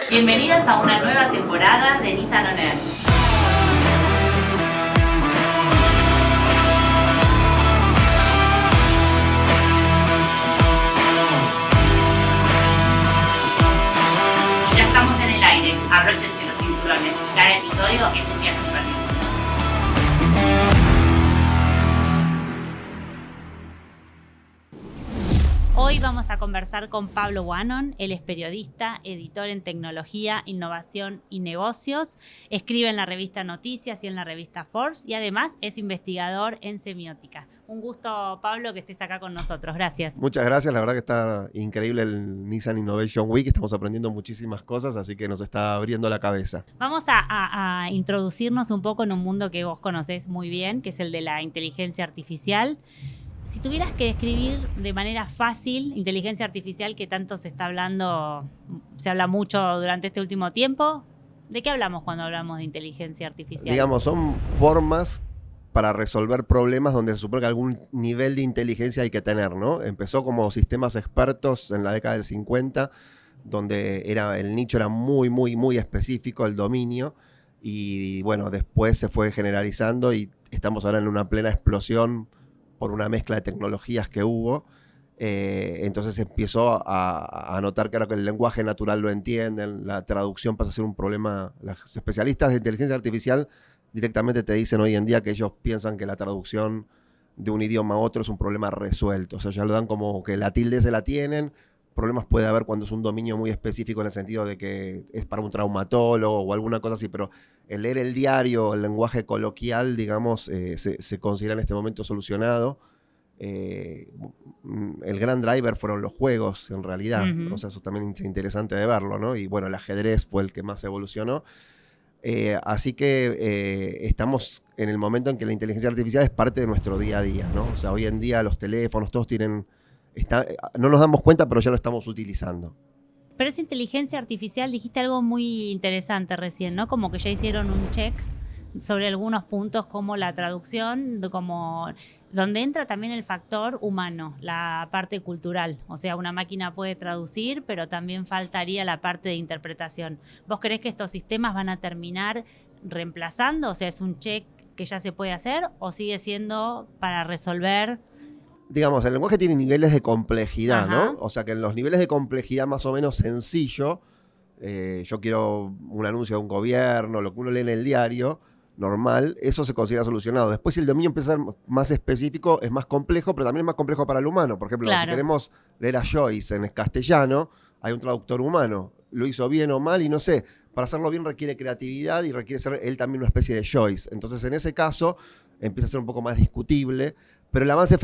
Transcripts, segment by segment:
Bienvenidas a una nueva temporada de Nissan On Air. Y ya estamos en el aire, abróchense los cinturones. Cada episodio es un viaje en particular. Hoy vamos a conversar con Pablo Wannon. Él es periodista, editor en tecnología, innovación y negocios. Escribe en la revista Noticias y en la revista Forbes y además es investigador en semiótica. Un gusto, Pablo, que estés acá con nosotros. Gracias. Muchas gracias. La verdad que está increíble el Nissan Innovation Week. Estamos aprendiendo muchísimas cosas, así que nos está abriendo la cabeza. Vamos a introducirnos un poco en un mundo que vos conocés muy bien, que es el de la inteligencia artificial. Si tuvieras que describir de manera fácil inteligencia artificial, que tanto se está hablando, se habla mucho durante este último tiempo, ¿de qué hablamos cuando hablamos de inteligencia artificial? Digamos, son formas para resolver problemas donde se supone que algún nivel de inteligencia hay que tener, ¿no? Empezó como sistemas expertos en la década del 50, donde el nicho era muy específico, el dominio, y bueno, después se fue generalizando y estamos ahora en una plena explosión por una mezcla de tecnologías que hubo. Entonces empezó a notar que ahora que el lenguaje natural lo entienden, la traducción pasa a ser un problema. Los especialistas de inteligencia artificial directamente te dicen hoy en día que ellos piensan que la traducción de un idioma a otro es un problema resuelto. O sea, ya lo dan como que la tilde se la tienen. Problemas puede haber cuando es un dominio muy específico en el sentido de que es para un traumatólogo o alguna cosa así, pero el leer el diario, el lenguaje coloquial, digamos, se considera en este momento solucionado. El gran driver fueron los juegos, en realidad. O sea, eso también es interesante de verlo, ¿no? Y bueno, el ajedrez fue el que más evolucionó. Así que estamos en el momento en que la inteligencia artificial es parte de nuestro día a día, ¿no? O sea, hoy en día los teléfonos, todos tienen... no nos damos cuenta, pero ya lo estamos utilizando. Pero esa inteligencia artificial, dijiste algo muy interesante recién, ¿no? Como que ya hicieron un check sobre algunos puntos como la traducción, donde entra también el factor humano, la parte cultural. O sea, una máquina puede traducir, pero también faltaría la parte de interpretación. ¿Vos creés que estos sistemas van a terminar reemplazando? O sea, ¿es un check que ya se puede hacer o sigue siendo para resolver? Digamos, el lenguaje tiene niveles de complejidad, Ajá. ¿no? O sea que en los niveles de complejidad más o menos sencillo, yo quiero un anuncio de un gobierno, lo que uno lee en el diario, normal, eso se considera solucionado. Después, si el dominio empieza a ser más específico, es más complejo, pero también es más complejo para el humano. Por ejemplo, Claro. Si queremos leer a Joyce en castellano, hay un traductor humano. Lo hizo bien o mal y no sé. Para hacerlo bien requiere creatividad y requiere ser él también una especie de Joyce. Entonces, en ese caso, empieza a ser un poco más discutible. Pero el avance es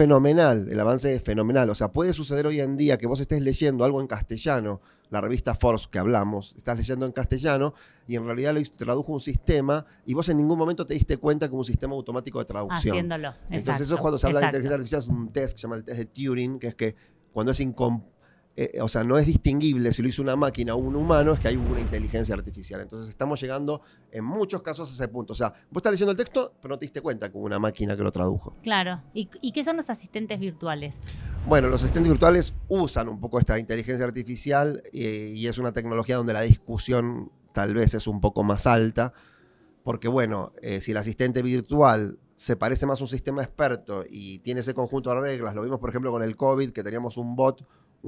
fenomenal. O sea, puede suceder hoy en día que vos estés leyendo algo en castellano, la revista Forbes que hablamos, estás leyendo en castellano y en realidad lo tradujo un sistema y vos en ningún momento te diste cuenta que un sistema automático de traducción. Haciéndolo, Entonces exacto, eso es cuando se habla exacto. de inteligencia artificial, es un test que se llama el test de Turing, que es que cuando es o sea, no es distinguible si lo hizo una máquina o un humano, es que hay una inteligencia artificial. Entonces estamos llegando en muchos casos a ese punto. O sea, vos estás leyendo el texto, pero no te diste cuenta que hubo una máquina que lo tradujo. Claro. ¿Y qué son los asistentes virtuales? Bueno, los asistentes virtuales usan un poco esta inteligencia artificial y es una tecnología donde la discusión tal vez es un poco más alta, porque bueno, si el asistente virtual se parece más a un sistema experto y tiene ese conjunto de reglas, lo vimos por ejemplo con el COVID, que teníamos un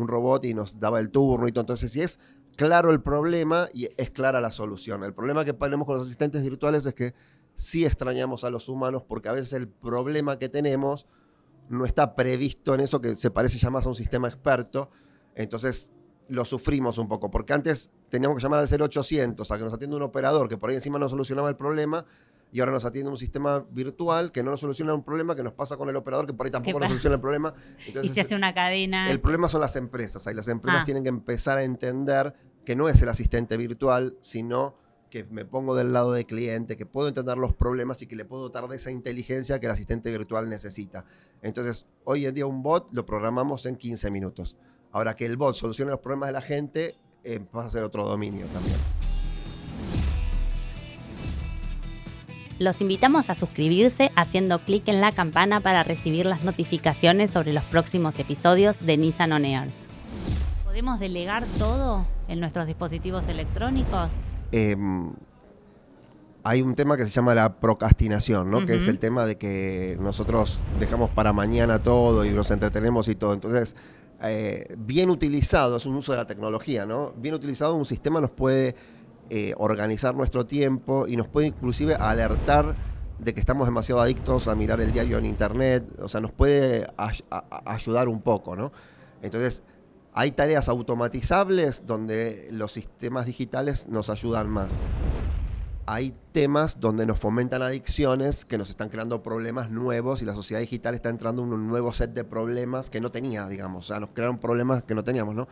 robot y nos daba el turno y todo. Entonces, si es claro el problema y es clara la solución. El problema que tenemos con los asistentes virtuales es que sí extrañamos a los humanos porque a veces el problema que tenemos no está previsto en eso que se parece ya más a un sistema experto. Entonces, lo sufrimos un poco. Porque antes teníamos que llamar al 0800 a que nos atienda un operador que por ahí encima no solucionaba el problema. Y ahora nos atiende un sistema virtual que no nos soluciona un problema que nos pasa con el operador que por ahí tampoco nos soluciona el problema. Entonces, Y se hace una cadena. el problema son las empresas. Ahí las empresas tienen que empezar a entender que no es el asistente virtual, sino que me pongo del lado del cliente, que puedo entender los problemas y que le puedo dotar de esa inteligencia que el asistente virtual necesita. Entonces, hoy en día un bot lo programamos en 15 minutos. Ahora que el bot solucione los problemas de la gente, pasa a ser otro dominio también. Los invitamos a suscribirse haciendo clic en la campana para recibir las notificaciones sobre los próximos episodios de Nissan On Air. ¿Podemos delegar todo en nuestros dispositivos electrónicos? Hay un tema que se llama la procrastinación, ¿no? Uh-huh. Que es el tema de que nosotros dejamos para mañana todo y nos entretenemos y todo. Entonces, bien utilizado, es un uso de la tecnología, ¿no? Bien utilizado, un sistema nos puede organizar nuestro tiempo y nos puede inclusive alertar de que estamos demasiado adictos a mirar el diario en internet. O sea, nos puede ayudar un poco, ¿no? Entonces, hay tareas automatizables donde los sistemas digitales nos ayudan más. Hay temas donde nos fomentan adicciones que nos están creando problemas nuevos y la sociedad digital está entrando en un nuevo set de problemas que no tenía, digamos. O sea, nos crearon problemas que no teníamos, ¿no?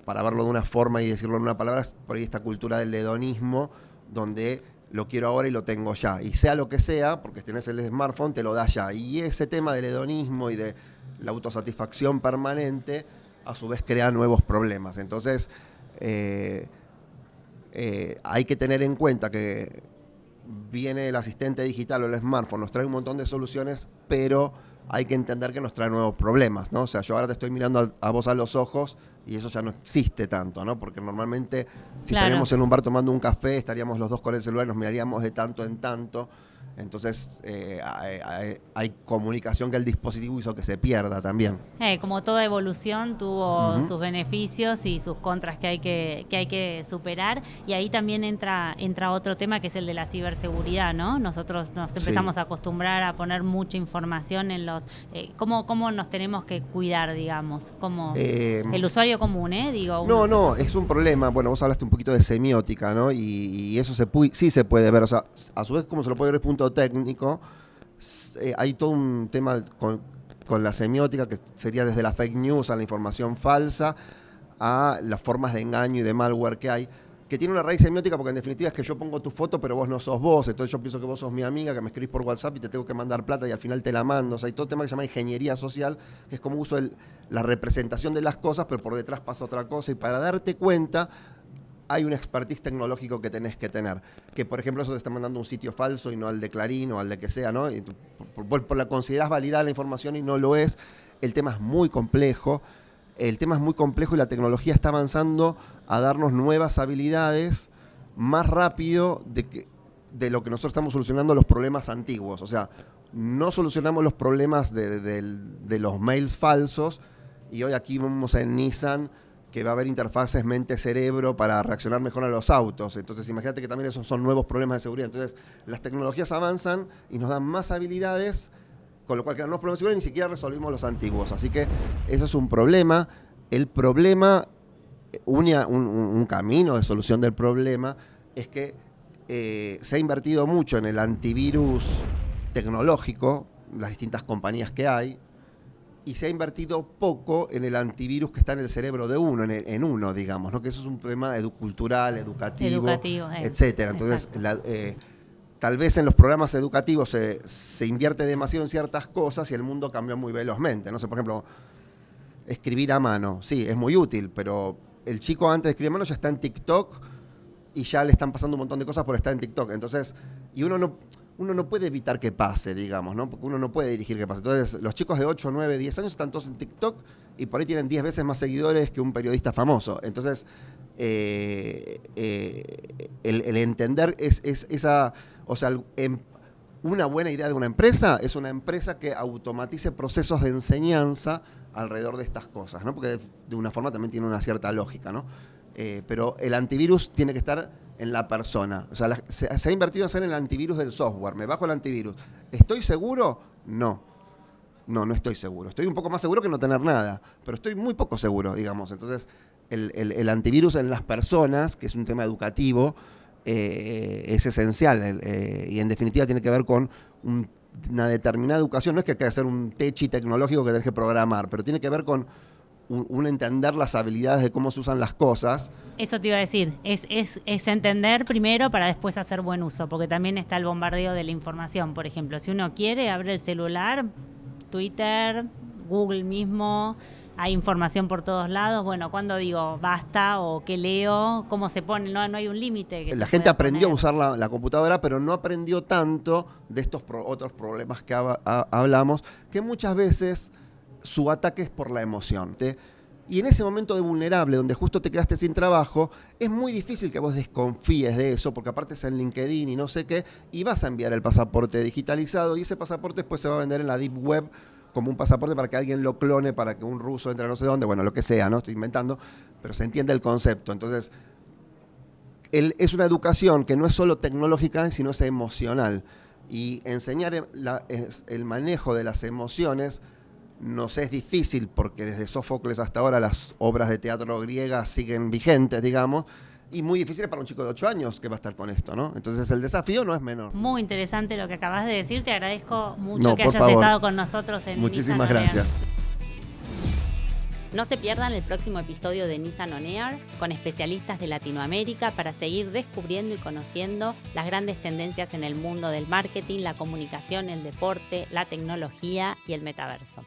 Para verlo de una forma y decirlo en una palabra, por ahí esta cultura del hedonismo, donde lo quiero ahora y lo tengo ya. Y sea lo que sea, porque tenés el smartphone, te lo da ya. Y ese tema del hedonismo y de la autosatisfacción permanente, a su vez crea nuevos problemas. Entonces, hay que tener en cuenta que viene el asistente digital o el smartphone, nos trae un montón de soluciones, pero hay que entender que nos trae nuevos problemas, ¿no? O sea, yo ahora te estoy mirando a vos a los ojos y eso ya no existe tanto, ¿no? Porque normalmente si estaríamos en un bar tomando un café, estaríamos los dos con el celular y nos miraríamos de tanto en tanto. Entonces hay comunicación que el dispositivo hizo que se pierda también. Como toda evolución tuvo sus beneficios y sus contras que hay que superar, y ahí también entra otro tema que es el de la ciberseguridad, ¿no? Nosotros nos empezamos a acostumbrar a poner mucha información en los... ¿cómo nos tenemos que cuidar, digamos? Como el usuario común, digo. No, es un problema. Bueno, vos hablaste un poquito de semiótica, ¿no? Y eso sí se puede ver. O sea, a su vez, como se lo puede ver desde el punto técnico, hay todo un tema con la semiótica que sería desde la fake news a la información falsa a las formas de engaño y de malware que hay, que tiene una raíz semiótica porque en definitiva es que yo pongo tu foto pero vos no sos vos, entonces yo pienso que vos sos mi amiga, que me escribís por WhatsApp y te tengo que mandar plata y al final te la mando. O sea, hay todo tema que se llama ingeniería social, que es como uso la representación de las cosas, pero por detrás pasa otra cosa, y para darte cuenta hay un expertise tecnológico que tenés que tener. Que, por ejemplo, eso te está mandando un sitio falso y no al de Clarín o al de que sea, ¿no? Y por la considerás validada la información y no lo es. El tema es muy complejo. Y la tecnología está avanzando a darnos nuevas habilidades más rápido de lo que nosotros estamos solucionando los problemas antiguos. O sea, no solucionamos los problemas de los mails falsos, y hoy aquí vamos en Nissan que va a haber interfaces mente-cerebro para reaccionar mejor a los autos. Entonces, imagínate que también esos son nuevos problemas de seguridad. Entonces, las tecnologías avanzan y nos dan más habilidades, con lo cual crean nuevos problemas de seguridad y ni siquiera resolvimos los antiguos. Así que eso es un problema. El problema, un camino de solución del problema, es que se ha invertido mucho en el antivirus tecnológico, las distintas compañías que hay, y se ha invertido poco en el antivirus que está en el cerebro de uno, en uno, digamos, ¿no? Que eso es un problema cultural, educativo, etcétera. Entonces, tal vez en los programas educativos se invierte demasiado en ciertas cosas y el mundo cambia muy velozmente. No sé, por ejemplo, escribir a mano, sí, es muy útil, pero el chico antes de escribir a mano ya está en TikTok y ya le están pasando un montón de cosas por estar en TikTok. Entonces, y uno no puede evitar que pase, digamos, ¿no? Porque uno no puede dirigir que pase. Entonces, los chicos de 8, 9, 10 años están todos en TikTok y por ahí tienen 10 veces más seguidores que un periodista famoso. Entonces, el entender es esa... O sea, una buena idea de una empresa es una empresa que automatice procesos de enseñanza alrededor de estas cosas, ¿no? Porque de una forma también tiene una cierta lógica, ¿no? Pero el antivirus tiene que estar en la persona. O sea, se ha invertido en hacer el antivirus del software. Me bajo el antivirus. ¿Estoy seguro? No, no estoy seguro. Estoy un poco más seguro que no tener nada, pero estoy muy poco seguro, digamos. Entonces, el antivirus en las personas, que es un tema educativo, es esencial. Y en definitiva tiene que ver con una determinada educación. No es que hay que hacer un techi tecnológico que tenés que programar, pero tiene que ver con un entender las habilidades de cómo se usan las cosas. Eso te iba a decir, es entender primero para después hacer buen uso, porque también está el bombardeo de la información. Por ejemplo, si uno quiere, abre el celular, Twitter, Google mismo, hay información por todos lados. Bueno, cuando digo basta o qué leo, cómo se pone, no hay un límite. La gente aprendió a usar la computadora, pero no aprendió tanto de estos otros problemas que hablamos, que muchas veces su ataque es por la emoción. Y en ese momento de vulnerable, donde justo te quedaste sin trabajo, es muy difícil que vos desconfíes de eso, porque aparte es en LinkedIn y no sé qué, y vas a enviar el pasaporte digitalizado, y ese pasaporte después se va a vender en la Deep Web como un pasaporte para que alguien lo clone, para que un ruso entre a no sé dónde, bueno, lo que sea, ¿no? Estoy inventando, pero se entiende el concepto. Entonces, es una educación que no es solo tecnológica, sino es emocional. Y enseñar el manejo de las emociones nos es difícil, porque desde Sófocles hasta ahora las obras de teatro griegas siguen vigentes, digamos, y muy difícil para un chico de 8 años que va a estar con esto, ¿no? Entonces el desafío no es menor. Muy interesante lo que acabas de decir, te agradezco mucho que por hayas favor. estado con nosotros en Muchísimas Nissan On Air. gracias. No se pierdan el próximo episodio de Nissan On Air con especialistas de Latinoamérica para seguir descubriendo y conociendo las grandes tendencias en el mundo del marketing, la comunicación, el deporte, la tecnología y el metaverso.